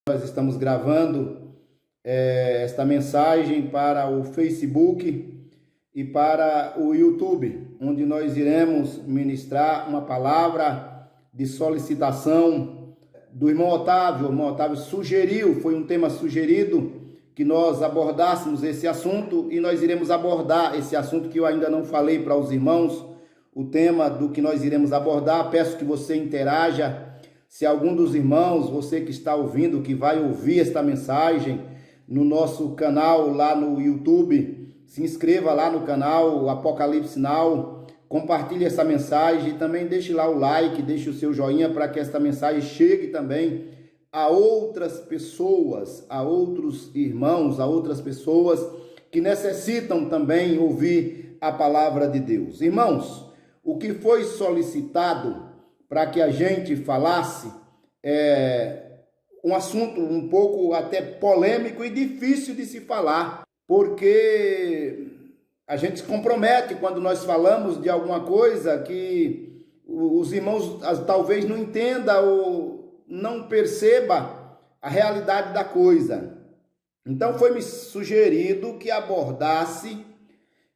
Nós estamos gravando esta mensagem para o Facebook e para o YouTube, onde nós iremos ministrar uma palavra de solicitação do irmão Otávio. O irmão Otávio sugeriu, foi um tema sugerido, que nós abordássemos esse assunto, e nós iremos abordar esse assunto que eu ainda não falei para os irmãos, o tema do que nós iremos abordar. Peço que você interaja. Se algum dos irmãos, você que está ouvindo, que vai ouvir esta mensagem no nosso canal lá no YouTube, se inscreva lá no canal Apocalipse Now, compartilhe essa mensagem e também deixe lá o like, deixe o seu joinha para que esta mensagem chegue também a outras pessoas, a outros irmãos, a outras pessoas que necessitam também ouvir a palavra de Deus. Irmãos, o que foi solicitado para que a gente falasse um assunto um pouco até polêmico e difícil de se falar, porque a gente se compromete quando nós falamos de alguma coisa que os irmãos talvez não entendam ou não perceba a realidade da coisa. Então foi-me sugerido que abordasse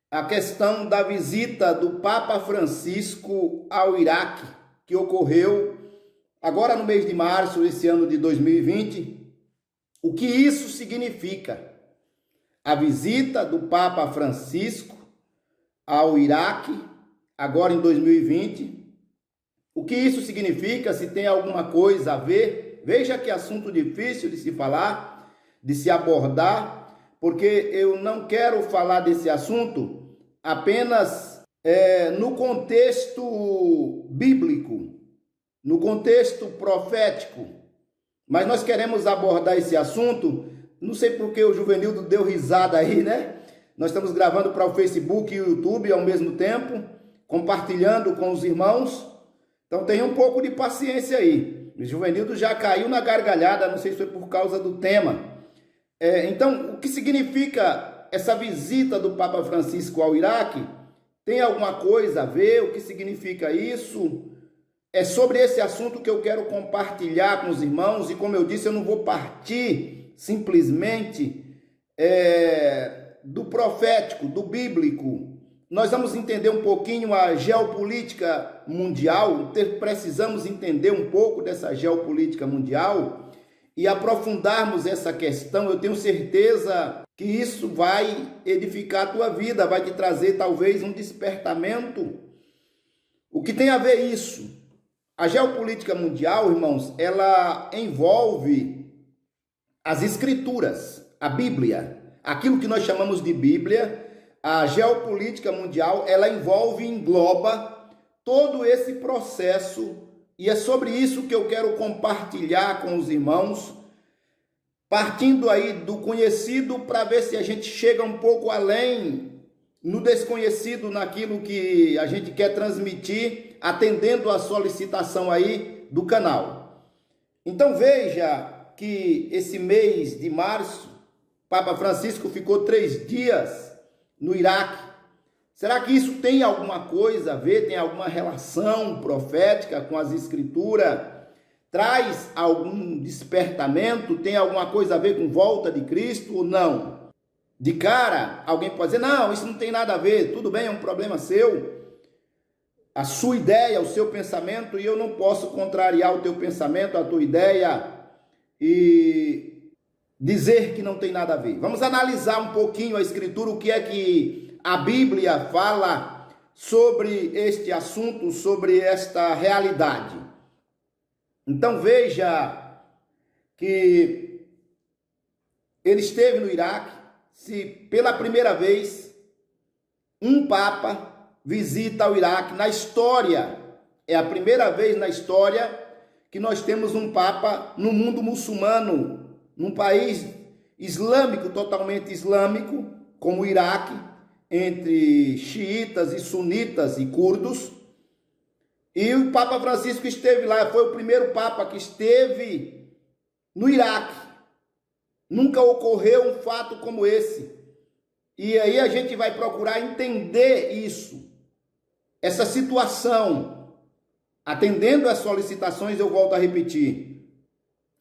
a questão da visita do Papa Francisco ao Iraque, que ocorreu agora no mês de março, esse ano de 2020. O que isso significa? A visita do Papa Francisco ao Iraque, agora em 2020. O que isso significa? Se tem alguma coisa a ver? Veja que assunto difícil de se falar, de se abordar, porque eu não quero falar desse assunto apenas no contexto bíblico, no contexto profético, mas nós queremos abordar esse assunto. Não sei porque o Juvenildo deu risada aí, né? Nós estamos gravando para o Facebook e o YouTube ao mesmo tempo, compartilhando com os irmãos. Então tenha um pouco de paciência aí. O Juvenildo já caiu na gargalhada, não sei se foi por causa do tema. Então, o que significa essa visita do Papa Francisco ao Iraque? Tem alguma coisa a ver? O que significa isso? É sobre esse assunto que eu quero compartilhar com os irmãos, e como eu disse, eu não vou partir simplesmente do profético, do bíblico. Nós vamos entender um pouquinho a geopolítica mundial, precisamos entender um pouco dessa geopolítica mundial e aprofundarmos essa questão. Eu tenho certeza que isso vai edificar a tua vida, vai te trazer talvez um despertamento. O que tem a ver isso? A geopolítica mundial, irmãos, ela envolve as escrituras, a Bíblia, aquilo que nós chamamos de Bíblia. A geopolítica mundial, ela envolve e engloba todo esse processo, e é sobre isso que eu quero compartilhar com os irmãos, partindo aí do conhecido para ver se a gente chega um pouco além no desconhecido, naquilo que a gente quer transmitir, atendendo a solicitação aí do canal. Então veja que esse mês de março, Papa Francisco ficou 3 dias no Iraque. Será que isso tem alguma coisa a ver, tem alguma relação profética com as escrituras? Traz algum despertamento? Tem alguma coisa a ver com volta de Cristo ou não? De cara, alguém pode dizer, não, isso não tem nada a ver, tudo bem, é um problema seu, a sua ideia, o seu pensamento, e eu não posso contrariar o teu pensamento, a tua ideia, e dizer que não tem nada a ver. Vamos analisar um pouquinho a escritura, o que é que a Bíblia fala sobre este assunto, sobre esta realidade. Então veja que ele esteve no Iraque. Se pela primeira vez um Papa visita o Iraque na história, é a primeira vez na história que nós temos um Papa no mundo muçulmano, num país islâmico, totalmente islâmico, como o Iraque, entre xiitas e sunitas e curdos. E o Papa Francisco esteve lá, foi o primeiro Papa que esteve no Iraque. Nunca ocorreu um fato como esse. E aí a gente vai procurar entender isso, essa situação, atendendo às solicitações. Eu volto a repetir,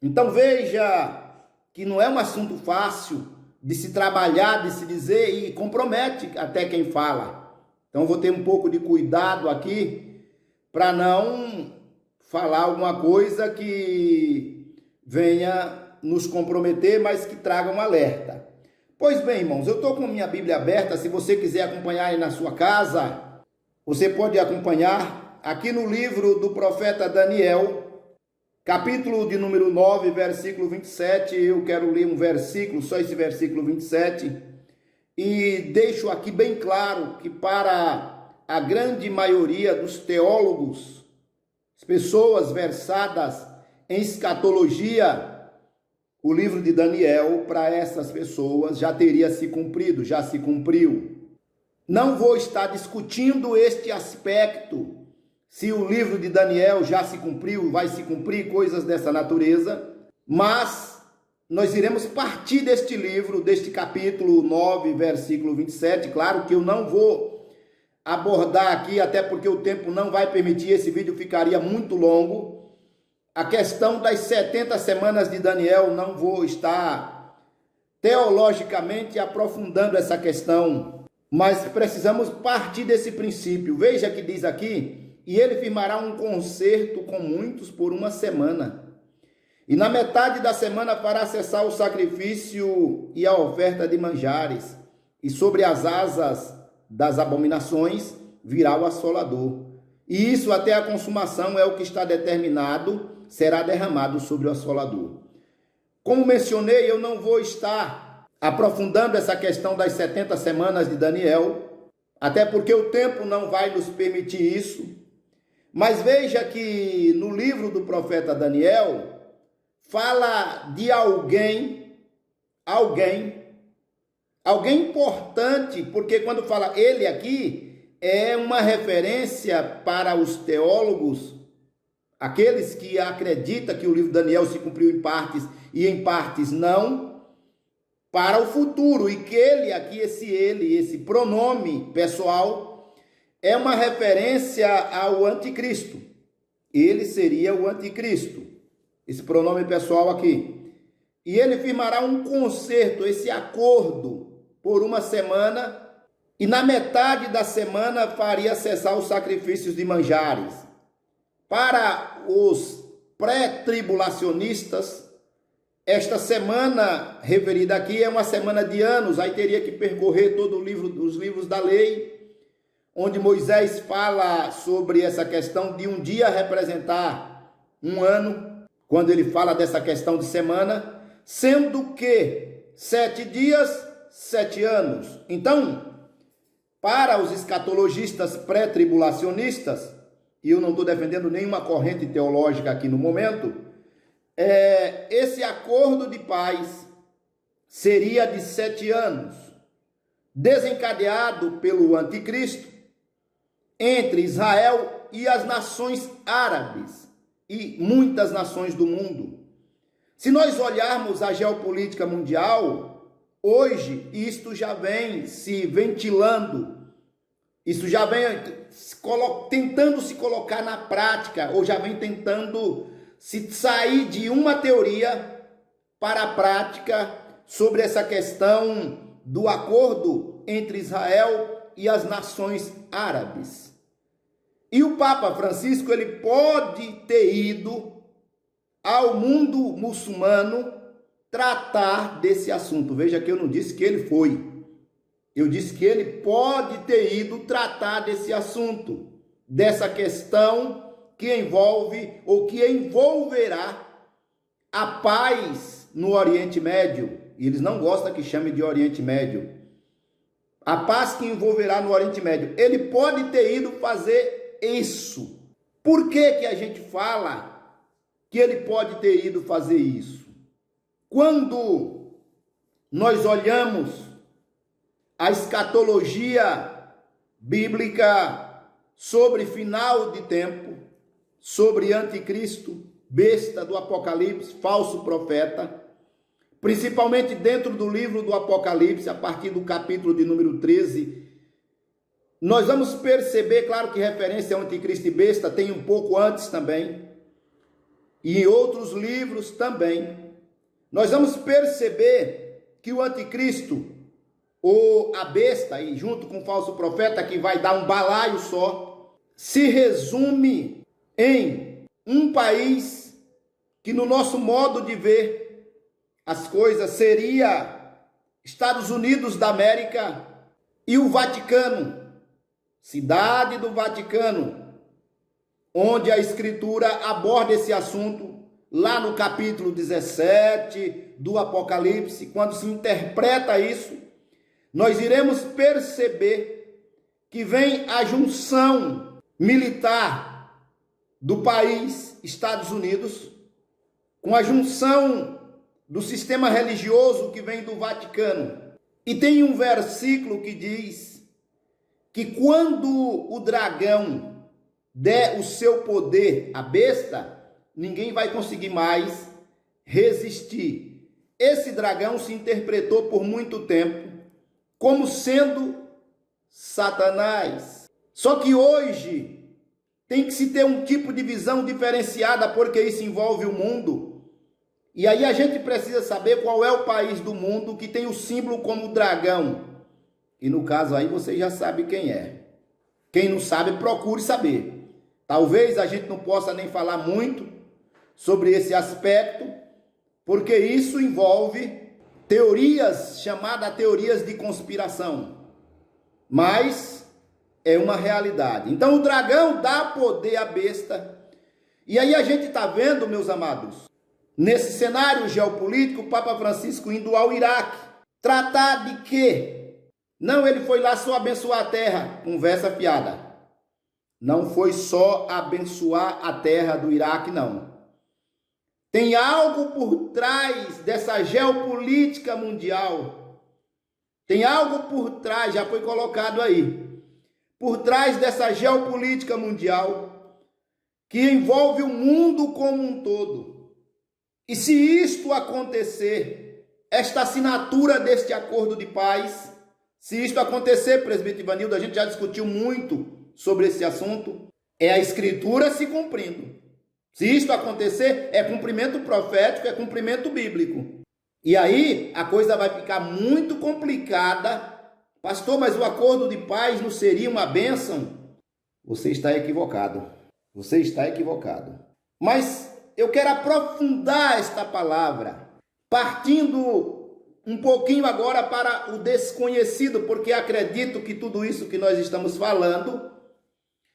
Então veja que não é um assunto fácil de se trabalhar, de se dizer, e compromete até quem fala. Então vou ter um pouco de cuidado aqui para não falar alguma coisa que venha nos comprometer, mas que traga um alerta. Pois bem, irmãos, eu estou com a minha Bíblia aberta. Se você quiser acompanhar aí na sua casa, você pode acompanhar aqui no livro do profeta Daniel, capítulo de número 9, versículo 27, eu quero ler um versículo, só esse versículo 27, e deixo aqui bem claro que para a grande maioria dos teólogos, as pessoas versadas em escatologia, o livro de Daniel, para essas pessoas, já teria se cumprido, já se cumpriu. Não vou estar discutindo este aspecto, se o livro de Daniel já se cumpriu, vai se cumprir, coisas dessa natureza, mas nós iremos partir deste livro, deste capítulo 9, versículo 27, claro que eu não vou abordar aqui, até porque o tempo não vai permitir, esse vídeo ficaria muito longo, a questão das 70 semanas de Daniel, não vou estar teologicamente aprofundando essa questão, mas precisamos partir desse princípio. Veja que diz aqui: e ele firmará um concerto com muitos por uma semana. E na metade da semana fará cessar o sacrifício e a oferta de manjares. E sobre as asas das abominações virá o assolador. E isso até a consumação é o que está determinado, será derramado sobre o assolador. Como mencionei, eu não vou estar aprofundando essa questão das 70 semanas de Daniel, até porque o tempo não vai nos permitir isso. Mas veja que no livro do profeta Daniel, fala de alguém importante, porque quando fala ele aqui, é uma referência para os teólogos, aqueles que acreditam que o livro de Daniel se cumpriu em partes e em partes não, para o futuro, e que ele aqui, esse pronome pessoal, é uma referência ao anticristo. Ele seria o anticristo, esse pronome pessoal aqui. E ele firmará um concerto, esse acordo, por uma semana, e na metade da semana faria cessar os sacrifícios de manjares. Para os pré-tribulacionistas, esta semana referida aqui é uma semana de anos, aí teria que percorrer todo o livro, os livros da lei, onde Moisés fala sobre essa questão de um dia representar um ano, quando ele fala dessa questão de semana, sendo que 7 dias, 7 anos. Então, para os escatologistas pré-tribulacionistas, e eu não estou defendendo nenhuma corrente teológica aqui no momento, esse acordo de paz seria de 7 anos, desencadeado pelo anticristo, entre Israel e as nações árabes e muitas nações do mundo. Se nós olharmos a geopolítica mundial, hoje isto já vem se ventilando, isso já vem tentando se colocar na prática, ou já vem tentando se sair de uma teoria para a prática sobre essa questão do acordo entre Israel e as nações árabes. E o Papa Francisco, ele pode ter ido ao mundo muçulmano tratar desse assunto. Veja que eu não disse que ele foi. Eu disse que ele pode ter ido tratar desse assunto, dessa questão que envolve ou que envolverá a paz no Oriente Médio. E eles não gostam que chame de Oriente Médio. A paz que envolverá no Oriente Médio. Ele pode ter ido fazer isso. Por que a gente fala que ele pode ter ido fazer isso? Quando nós olhamos a escatologia bíblica sobre final de tempo, sobre anticristo, besta do Apocalipse, falso profeta, principalmente dentro do livro do Apocalipse, a partir do capítulo de número 13, nós vamos perceber, claro que referência ao anticristo e besta tem um pouco antes também, e em outros livros também, nós vamos perceber que o anticristo, ou a besta, e junto com o falso profeta, que vai dar um balaio só, se resume em um país que, no nosso modo de ver as coisas, seria Estados Unidos da América e o Vaticano, cidade do Vaticano, onde a Escritura aborda esse assunto lá no capítulo 17 do Apocalipse. Quando se interpreta isso, nós iremos perceber que vem a junção militar do país Estados Unidos com a junção do sistema religioso que vem do Vaticano. E tem um versículo que diz que quando o dragão der o seu poder à besta, ninguém vai conseguir mais resistir. Esse dragão se interpretou por muito tempo como sendo Satanás. Só que hoje tem que se ter um tipo de visão diferenciada, porque isso envolve o mundo. E aí a gente precisa saber qual é o país do mundo que tem o símbolo como dragão. E no caso aí você já sabe quem é. Quem não sabe, procure saber. Talvez a gente não possa nem falar muito sobre esse aspecto, porque isso envolve teorias chamadas teorias de conspiração. Mas é uma realidade. Então o dragão dá poder à besta. E aí a gente está vendo, meus amados, nesse cenário geopolítico, o Papa Francisco indo ao Iraque. Tratar de quê? Não, ele foi lá só abençoar a terra. Conversa fiada. Não foi só abençoar a terra do Iraque, não. Tem algo por trás dessa geopolítica mundial. Tem algo por trás, já foi colocado aí. Por trás dessa geopolítica mundial, que envolve o mundo como um todo. E se isto acontecer, esta assinatura deste acordo de paz, se isto acontecer, presbítero Ivanildo, a gente já discutiu muito sobre esse assunto, é a Escritura se cumprindo. Se isto acontecer, é cumprimento profético, é cumprimento bíblico. E aí a coisa vai ficar muito complicada. Pastor, mas o acordo de paz não seria uma bênção? Você está equivocado. Você está equivocado. Mas eu quero aprofundar esta palavra, partindo um pouquinho agora para o desconhecido, porque acredito que tudo isso que nós estamos falando,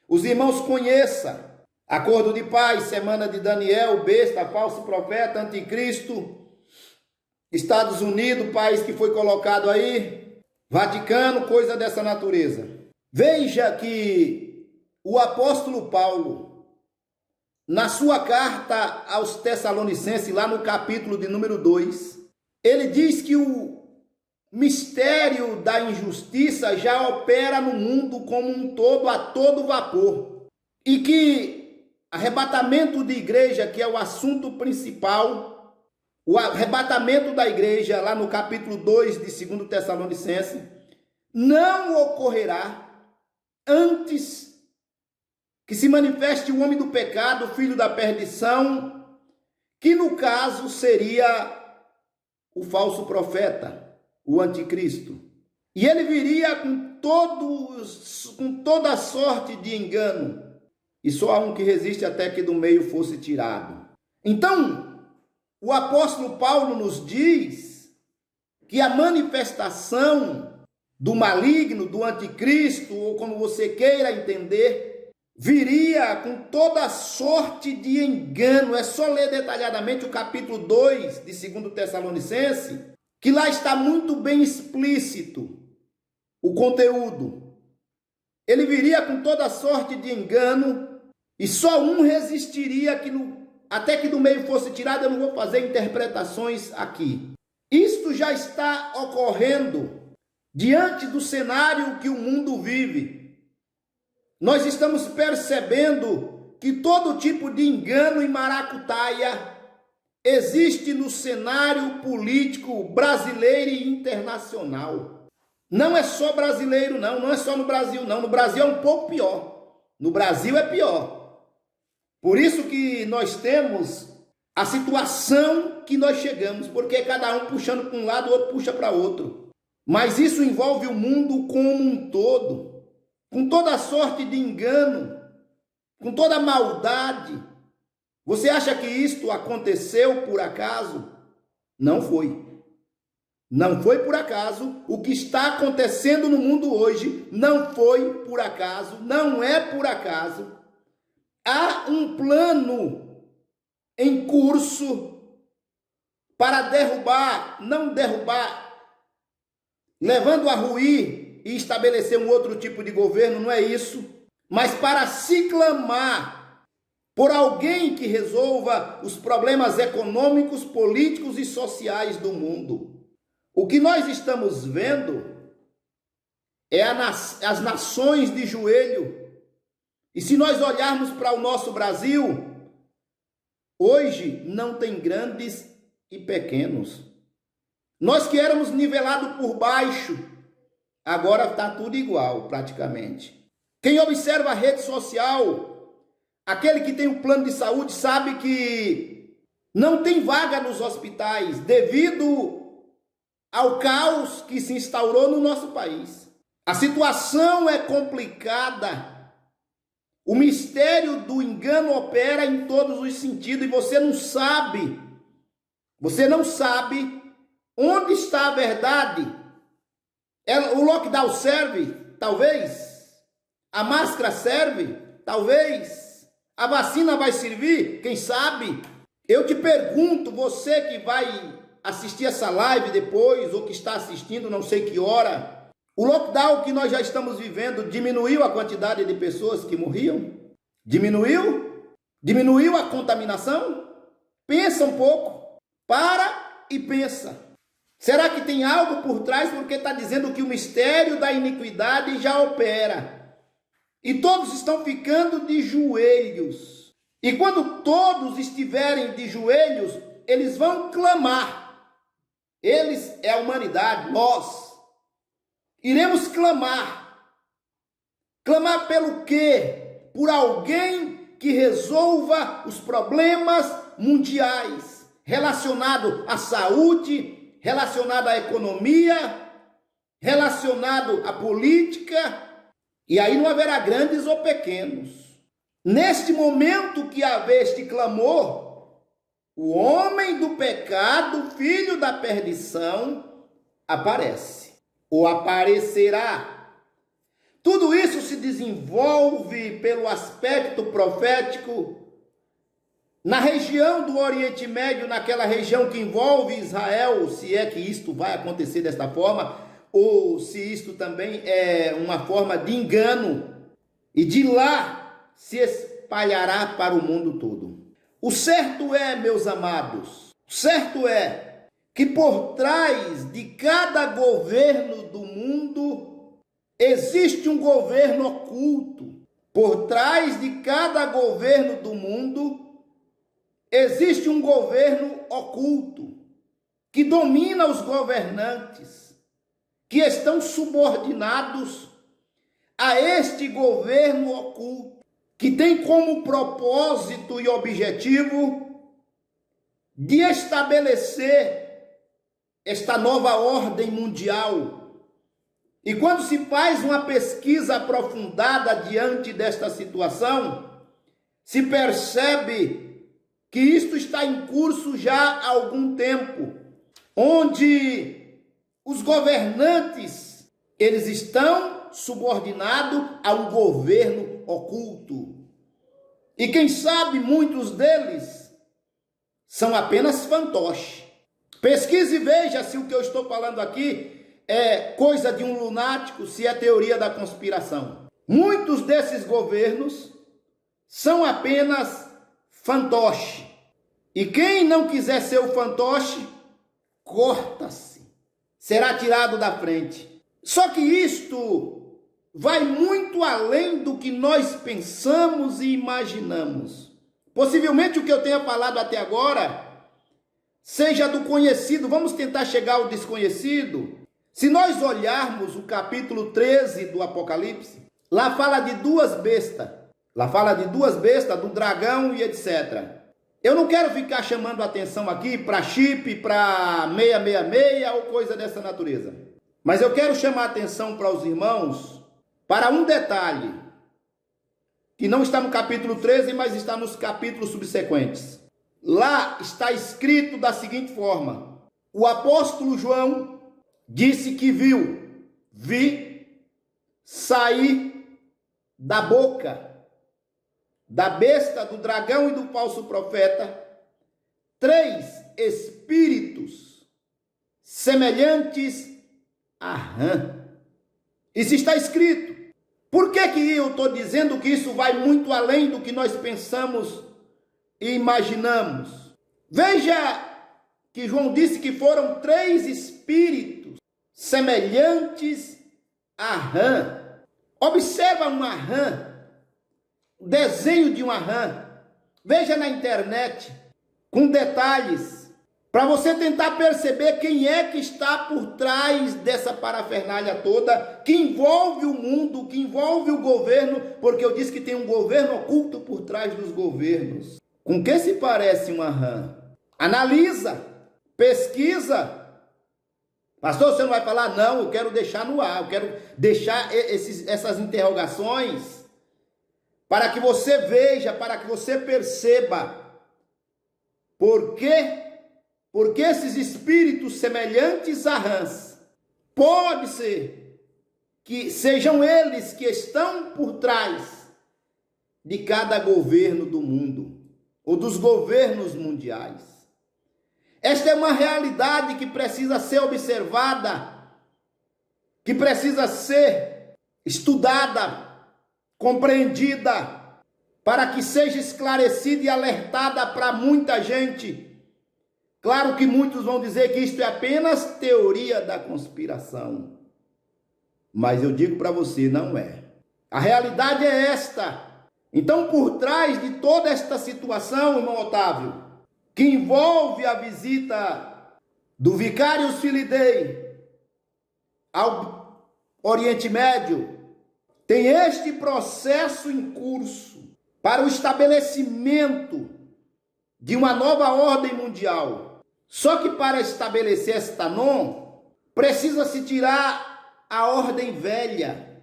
os irmãos conheçam. Acordo de paz, semana de Daniel, besta, falso profeta, anticristo, Estados Unidos, país que foi colocado aí, Vaticano, coisa dessa natureza. Veja que o apóstolo Paulo, na sua carta aos Tessalonicenses, lá no capítulo de número 2, ele diz que o mistério da injustiça já opera no mundo como um todo, a todo vapor. E que arrebatamento de igreja, que é o assunto principal, o arrebatamento da igreja, lá no capítulo 2 de 2 Tessalonicenses, não ocorrerá antes que se manifeste o homem do pecado, o filho da perdição, que no caso seria o falso profeta, o anticristo. E ele viria com toda sorte de engano, e só há um que resiste até que do meio fosse tirado. Então, o apóstolo Paulo nos diz que a manifestação do maligno, do anticristo, ou como você queira entender, viria com toda sorte de engano. É só ler detalhadamente o capítulo 2 de 2 Tessalonicenses, que lá está muito bem explícito o conteúdo. Ele viria com toda sorte de engano, e só um resistiria até que do meio fosse tirado. Eu não vou fazer interpretações aqui. Isto já está ocorrendo diante do cenário que o mundo vive. Nós estamos percebendo que todo tipo de engano e maracutaia existe no cenário político brasileiro e internacional. Não é só brasileiro, não é só no Brasil, não. No Brasil é um pouco pior. No Brasil é pior. Por isso que nós temos a situação que nós chegamos, porque cada um puxando para um lado, o outro puxa para outro. Mas isso envolve o mundo como um todo, com toda sorte de engano, com toda maldade. Você acha que isto aconteceu por acaso? Não foi. Não foi por acaso. O que está acontecendo no mundo hoje não foi por acaso, não é por acaso. Há um plano em curso para derrubar, não derrubar, levando a ruir e estabelecer um outro tipo de governo, não é isso, mas para se clamar por alguém que resolva os problemas econômicos, políticos e sociais do mundo. O que nós estamos vendo é as nações de joelho. E se nós olharmos para o nosso Brasil, hoje não tem grandes e pequenos. Nós que éramos nivelados por baixo, agora está tudo igual praticamente. Quem observa a rede social, aquele que tem um plano de saúde sabe que não tem vaga nos hospitais devido ao caos que se instaurou no nosso país. A situação é complicada. O mistério do engano opera em todos os sentidos e você não sabe onde está a verdade. O lockdown serve? Talvez. A máscara serve? Talvez. A vacina vai servir? Quem sabe? Eu te pergunto, você que vai assistir essa live depois, ou que está assistindo não sei que hora, o lockdown que nós já estamos vivendo diminuiu a quantidade de pessoas que morriam? Diminuiu? Diminuiu a contaminação? Pensa um pouco. Para e pensa. Será que tem algo por trás? Porque está dizendo que o mistério da iniquidade já opera. E todos estão ficando de joelhos. E quando todos estiverem de joelhos, eles vão clamar. Eles é a humanidade, nós. Iremos clamar. Clamar pelo quê? Por alguém que resolva os problemas mundiais, relacionado à saúde, relacionado à economia, relacionado à política, e aí não haverá grandes ou pequenos. Neste momento que haver este clamor, o homem do pecado, filho da perdição, aparece, ou aparecerá. Tudo isso se desenvolve pelo aspecto profético na região do Oriente Médio, naquela região que envolve Israel, se é que isto vai acontecer desta forma, ou se isto também é uma forma de engano, e de lá se espalhará para o mundo todo. O certo é, meus amados, o certo é que por trás de cada governo do mundo existe um governo oculto. Por trás de cada governo do mundo existe um governo oculto que domina os governantes, que estão subordinados a este governo oculto, que tem como propósito e objetivo de estabelecer esta nova ordem mundial. E quando se faz uma pesquisa aprofundada diante desta situação, se percebe que isto está em curso já há algum tempo, onde os governantes, eles estão subordinados a um governo oculto. E quem sabe muitos deles são apenas fantoches. Pesquise e veja se o que eu estou falando aqui é coisa de um lunático, se é teoria da conspiração. Muitos desses governos são apenas fantoche. E quem não quiser ser o fantoche, corta-se. Será tirado da frente. Só que isto vai muito além do que nós pensamos e imaginamos. Possivelmente o que eu tenha falado até agora seja do conhecido. Vamos tentar chegar ao desconhecido. Se nós olharmos o capítulo 13 do Apocalipse, lá fala de duas bestas. Lá fala de duas bestas, do dragão e etc. Eu não quero ficar chamando atenção aqui para chip, para 666 ou coisa dessa natureza. Mas eu quero chamar atenção para os irmãos para um detalhe, que não está no capítulo 13, mas está nos capítulos subsequentes. Lá está escrito da seguinte forma: o apóstolo João disse que vi sair da boca da besta, do dragão e do falso profeta, 3 espíritos semelhantes a rã. Isso está escrito. Por que eu estou dizendo que isso vai muito além do que nós pensamos e imaginamos? Veja que João disse que foram 3 espíritos semelhantes a rã. Observa uma rã, o desenho de uma rã. Veja na internet, com detalhes, para você tentar perceber quem é que está por trás dessa parafernália toda, que envolve o mundo, que envolve o governo, porque eu disse que tem um governo oculto por trás dos governos. Com que se parece uma rã? Analisa, pesquisa. Pastor, você não vai falar? Não, eu quero deixar no ar, eu quero deixar essas interrogações para que você veja, para que você perceba. Por quê? Porque esses espíritos semelhantes a rãs, pode ser que sejam eles que estão por trás de cada governo do mundo, ou dos governos mundiais. Esta é uma realidade que precisa ser observada, que precisa ser estudada, compreendida, para que seja esclarecida e alertada para muita gente. Claro que muitos vão dizer que isto é apenas teoria da conspiração. Mas eu digo para você, não é. A realidade é esta. Então, por trás de toda esta situação, irmão Otávio, que envolve a visita do Vicarius Filii Dei ao Oriente Médio, tem este processo em curso para o estabelecimento de uma nova ordem mundial. Só que para estabelecer esta precisa-se tirar a ordem velha.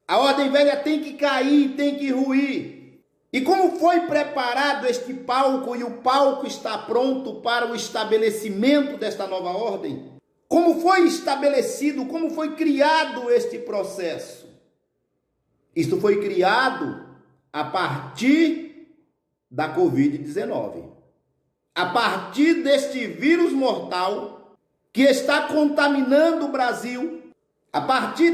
A ordem velha tem que cair, tem que ruir. E como foi preparado este palco, e o palco está pronto para o estabelecimento desta nova ordem? Como foi estabelecido, como foi criado este processo? Isto foi criado a partir da Covid-19. A partir deste vírus mortal que está contaminando o Brasil, a partir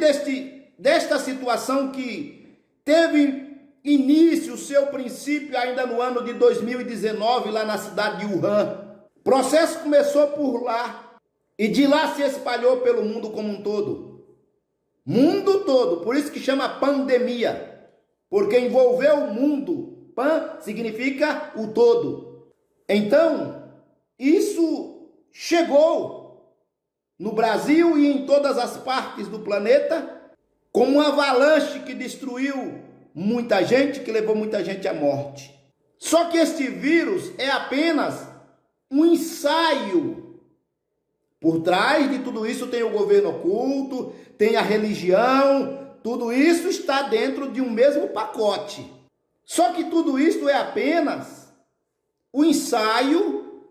desta situação que teve início, seu princípio ainda no ano de 2019, lá na cidade de Wuhan. O processo começou por lá e de lá se espalhou pelo mundo como um todo. Mundo todo, por isso que chama pandemia, porque envolveu o mundo. Pan significa o todo. Então, isso chegou no Brasil e em todas as partes do planeta como uma avalanche que destruiu muita gente, que levou muita gente à morte. Só que este vírus é apenas um ensaio. Por trás de tudo isso tem o governo oculto, tem a religião, tudo isso está dentro de um mesmo pacote. Só que tudo isso é apenas o ensaio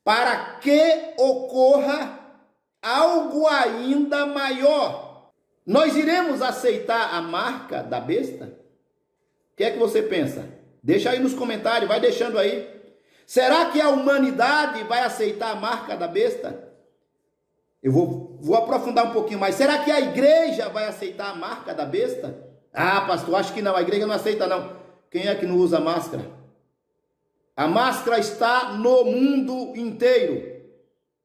para que ocorra algo ainda maior. Nós iremos aceitar a marca da besta? O que é que você pensa? Deixa aí nos comentários, vai deixando aí. Será que a humanidade vai aceitar a marca da besta? Eu vou aprofundar um pouquinho mais. Será que a igreja vai aceitar a marca da besta? Ah, pastor, acho que não, a igreja não aceita não. Quem é que não usa máscara? A máscara está no mundo inteiro.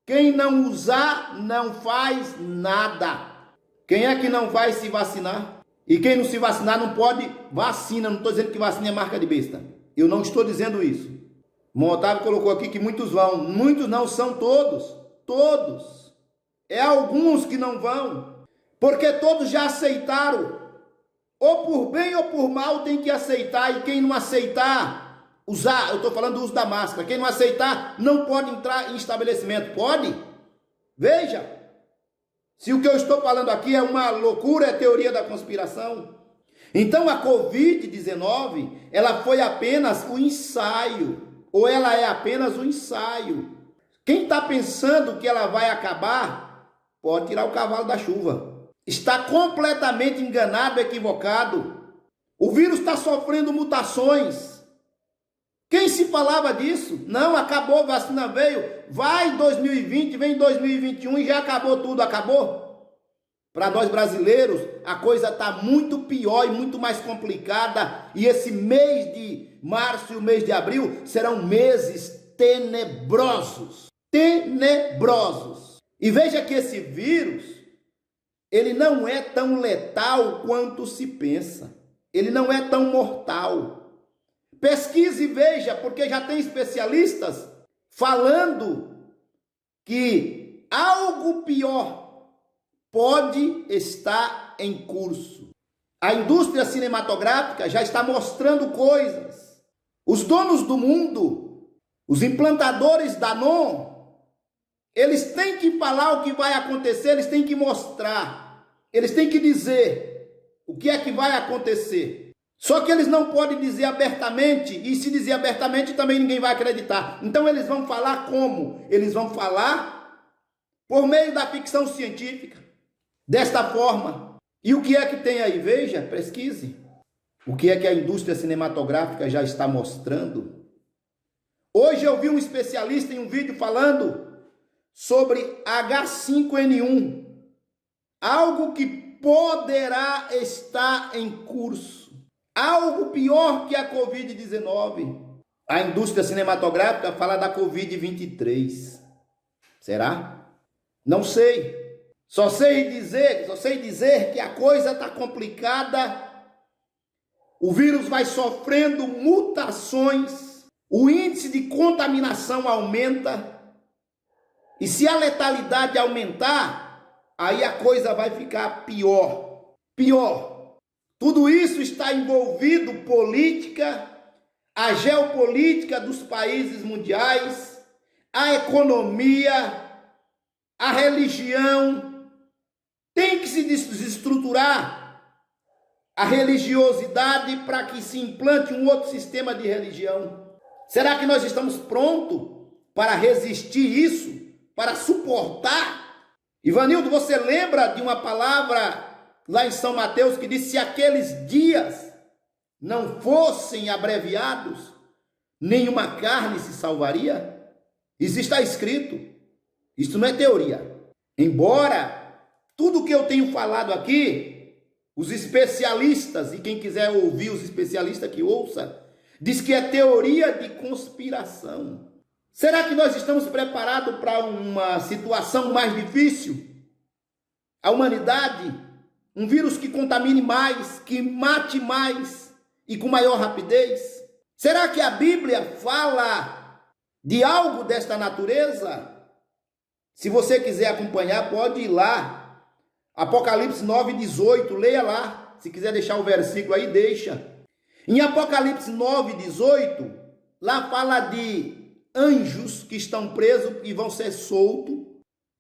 Quem não usar não faz nada. Quem é que não vai se vacinar? E quem não se vacinar não pode vacina. Não estou dizendo que vacina é marca de besta. Eu não estou dizendo isso. O Otávio colocou aqui que muitos vão. Muitos não, são todos. Todos. É alguns que não vão. Porque todos já aceitaram. Ou por bem ou por mal tem que aceitar. E quem não aceitar usar, eu estou falando do uso da máscara. Quem não aceitar não pode entrar em estabelecimento. Pode? Veja. Se o que eu estou falando aqui é uma loucura, é teoria da conspiração. Então a Covid-19, ela foi apenas o ensaio. Ou ela é apenas o ensaio. Quem está pensando que ela vai acabar, pode tirar o cavalo da chuva. Está completamente enganado, equivocado. O vírus está sofrendo mutações. Quem se falava disso? Não, acabou, a vacina veio, vai em 2020, vem em 2021 e já acabou tudo, acabou? Para nós brasileiros, a coisa está muito pior e muito mais complicada. E esse mês de março e o mês de abril serão meses tenebrosos. Tenebrosos. E veja que esse vírus, ele não é tão letal quanto se pensa. Ele não é tão mortal. Pesquise e veja, porque já tem especialistas falando que algo pior pode estar em curso. A indústria cinematográfica já está mostrando coisas. Os donos do mundo, os implantadores da Danon, eles têm que falar o que vai acontecer, eles têm que mostrar, eles têm que dizer o que é que vai acontecer. Só que eles não podem dizer abertamente, e se dizer abertamente também ninguém vai acreditar. Então eles vão falar como? Eles vão falar por meio da ficção científica, desta forma. E o que é que tem aí? Veja, pesquise. O que é que a indústria cinematográfica já está mostrando? Hoje eu vi um especialista em um vídeo falando sobre H5N1, algo que poderá estar em curso. Algo pior que a Covid-19. A indústria cinematográfica fala da Covid-23. Será? Não sei. Só sei dizer que a coisa está complicada. O vírus vai sofrendo mutações. O índice de contaminação aumenta. E se a letalidade aumentar, aí a coisa vai ficar pior. Pior. Tudo isso está envolvido política, a geopolítica dos países mundiais, a economia, a religião. Tem que se desestruturar a religiosidade para que se implante um outro sistema de religião. Será que nós estamos prontos para resistir isso, para suportar? Ivanildo, você lembra de uma palavra lá em São Mateus que diz: se aqueles dias não fossem abreviados, nenhuma carne se salvaria? Isso está escrito. Isso não é teoria. Embora tudo que eu tenho falado aqui, os especialistas, e quem quiser ouvir os especialistas que ouça, diz que é teoria de conspiração. Será que nós estamos preparados para uma situação mais difícil? A humanidade, um vírus que contamine mais, que mate mais e com maior rapidez? Será que a Bíblia fala de algo desta natureza? Se você quiser acompanhar, pode ir lá. Apocalipse 9:18, leia lá. Se quiser deixar o versículo aí, deixa. Em Apocalipse 9:18, lá fala de anjos que estão presos e vão ser soltos.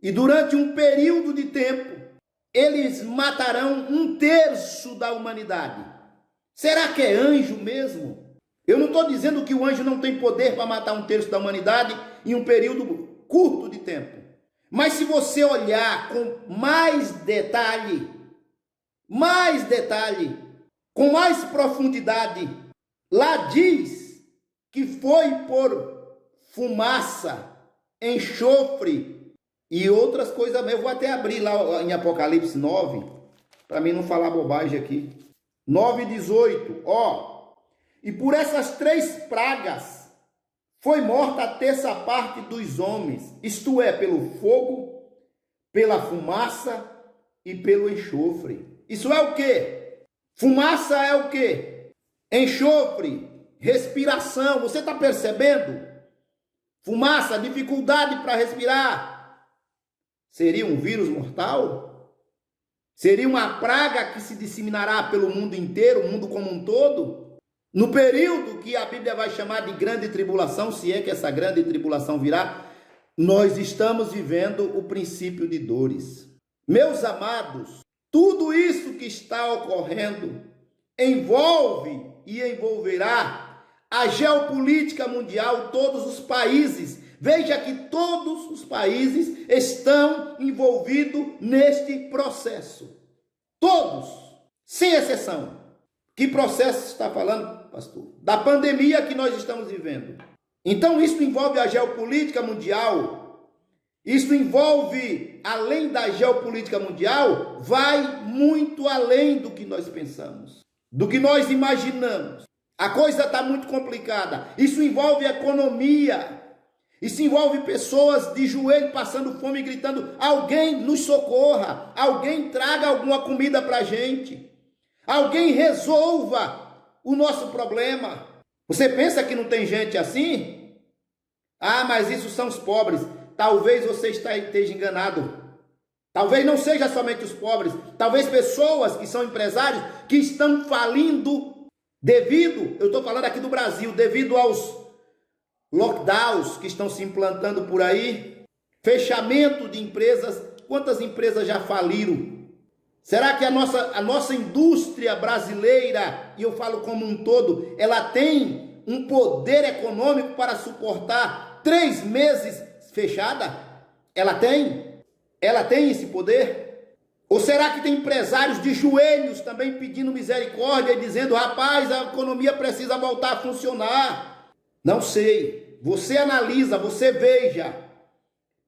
E durante um período de tempo, eles matarão 1/3 da humanidade. Será que é anjo mesmo? Eu não estou dizendo que o anjo não tem poder para matar 1/3 da humanidade em um período curto de tempo. Mas se você olhar com mais detalhe, com mais profundidade, lá diz que foi por fumaça, enxofre e outras coisas. Eu vou até abrir lá em Apocalipse 9, para mim não falar bobagem aqui. 9:18, ó. E por essas 3 pragas foi morta a 1/3 parte dos homens, isto é, pelo fogo, pela fumaça e pelo enxofre. Isso é o quê? Fumaça é o quê? Enxofre, respiração. Você está percebendo? Fumaça, dificuldade para respirar. Seria um vírus mortal? Seria uma praga que se disseminará pelo mundo inteiro, o mundo como um todo? no período que a Bíblia vai chamar de grande tribulação, se é que essa grande tribulação virá, nós estamos vivendo o princípio de dores. Meus amados, tudo isso que está ocorrendo envolve e envolverá a geopolítica mundial, todos os países. Veja que todos os países estão envolvidos neste processo. Todos, sem exceção. Que processo está falando, pastor? Da pandemia que nós estamos vivendo. Então isso envolve a geopolítica mundial. Isso envolve, além da geopolítica mundial, vai muito além do que nós pensamos, do que nós imaginamos. A coisa está muito complicada. Isso envolve economia. Isso envolve pessoas de joelho passando fome e gritando: alguém nos socorra, alguém traga alguma comida para a gente, alguém resolva o nosso problema. Você pensa que não tem gente assim? Ah, mas isso são os pobres. Talvez você esteja enganado. Talvez não seja somente os pobres. Talvez pessoas que são empresários que estão falindo devido, eu estou falando aqui do Brasil, devido aos lockdowns que estão se implantando por aí, fechamento de empresas. Quantas empresas já faliram? Será que a nossa indústria brasileira, e eu falo como um todo, ela tem um poder econômico para suportar 3 meses fechada? Ela tem? Ela tem esse poder? Ou será que tem empresários de joelhos também pedindo misericórdia e dizendo: rapaz, a economia precisa voltar a funcionar? Não sei. Você analisa, você veja.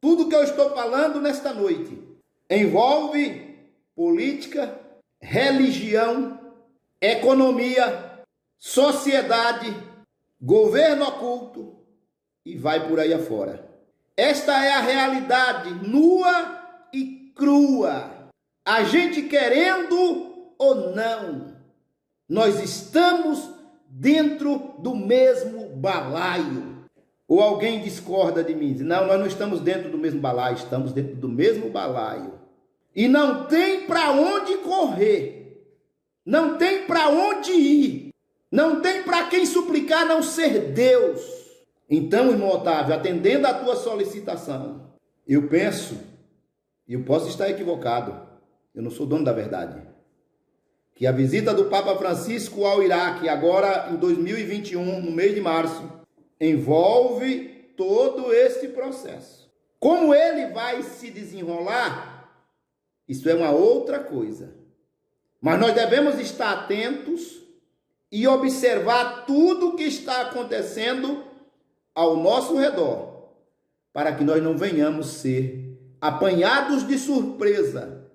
Tudo que eu estou falando nesta noite envolve política, religião, economia, sociedade, governo oculto e vai por aí afora. Esta é a realidade nua e crua. A gente querendo ou não, nós estamos dentro do mesmo balaio. Ou alguém discorda de mim? Não, nós não estamos dentro do mesmo balaio, estamos dentro do mesmo balaio. E não tem para onde correr, não tem para onde ir, não tem para quem suplicar a não ser Deus. Então, irmão Otávio, atendendo à tua solicitação, eu penso, e eu posso estar equivocado, eu não sou dono da verdade, que a visita do Papa Francisco ao Iraque, agora em 2021, no mês de março, envolve todo este processo. Como ele vai se desenrolar, isso é uma outra coisa. Mas nós devemos estar atentos e observar tudo o que está acontecendo ao nosso redor, para que nós não venhamos ser apanhados de surpresa,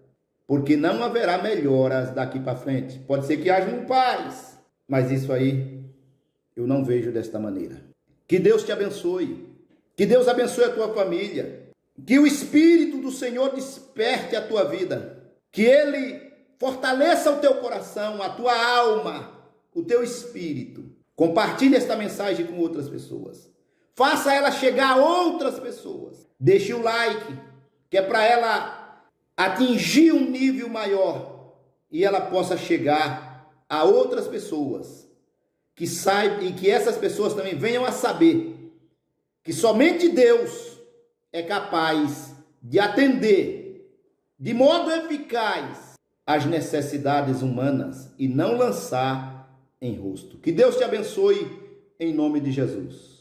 porque não haverá melhoras daqui para frente. Pode ser que haja um paz, mas isso aí eu não vejo desta maneira. Que Deus te abençoe, que Deus abençoe a tua família, que o Espírito do Senhor desperte a tua vida, que Ele fortaleça o teu coração, a tua alma, o teu espírito. Compartilhe esta mensagem com outras pessoas. Faça ela chegar a outras pessoas. Deixe o like, que é para ela atingir um nível maior e ela possa chegar a outras pessoas. Que saibam e que essas pessoas também venham a saber que somente Deus é capaz de atender de modo eficaz as necessidades humanas e não lançar em rosto. Que Deus te abençoe em nome de Jesus.